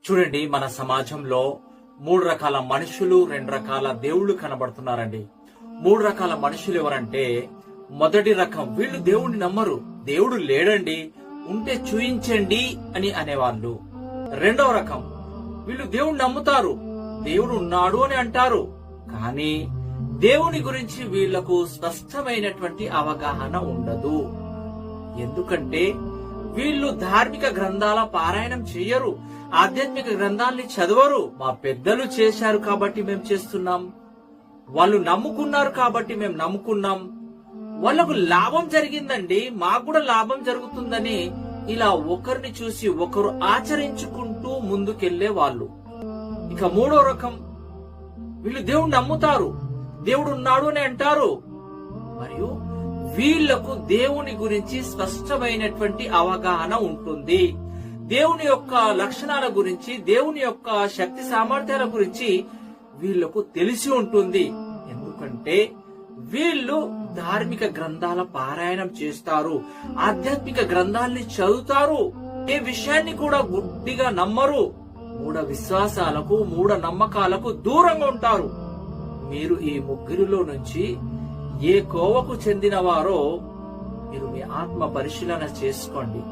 చూడండి, మన సమాజంలో 3 రకాల మనుషులు, 2 రకాల దేవుళ్ళు కనబడుతున్నారండి. 3 రకాల మనుషులు ఎవరంటే, మొదటి రకం వీళ్ళు దేవుణ్ణి నమ్మరు, దేవుడు లేడండి, ఉంటే చూయించండి అని అనేవాళ్ళు. రెండవ రకం వీళ్ళు దేవుణ్ణి నమ్ముతారు, దేవుడు ఉన్నాడు అని అంటారు, కానీ దేవుని గురించి వీళ్లకు స్పష్టమైనటువంటి అవగాహన ఉండదు. ఎందుకంటే వీళ్ళు ధార్మిక గ్రంథాల పారాయణం చెయ్యరు, ఆధ్యాత్మిక గ్రంథాల్ని చదవరు. మా పెద్దలు చేశారు కాబట్టి మేము చేస్తున్నాం, వాళ్ళు నమ్ముకున్నారు కాబట్టి మేము నమ్ముకున్నాం, వాళ్లకు లాభం జరిగిందండి, మాకు కూడా లాభం జరుగుతుందని ఇలా ఒకరిని చూసి ఒకరు ఆచరించుకుంటూ ముందుకెళ్లే వాళ్ళు. ఇక మూడో రకం వీళ్ళు దేవుణ్ణి నమ్ముతారు, దేవుడు ఉన్నాడు అని అంటారు, మరియు వీళ్లకు దేవుని గురించి స్పష్టమైనటువంటి అవగాహన ఉంటుంది. దేవుని యొక్క లక్షణాల గురించి, దేవుని యొక్క శక్తి సామర్థ్యాల గురించి వీళ్లకు తెలిసి ఉంటుంది. ఎందుకంటే వీళ్ళు ధార్మిక గ్రంథాల పారాయణం చేస్తారు, ఆధ్యాత్మిక గ్రంథాల్ని చదువుతారు, ఏ విషయాన్ని కూడా గుడ్డిగా నమ్మరు, మూఢ విశ్వాసాలకు, మూఢ నమ్మకాలకు దూరంగా ఉంటారు. మీరు ఈ ముగ్గురిలో నుంచి ఏ కోవకు చెందినవారో మీరు మీ ఆత్మ పరిశీలన చేసుకోండి.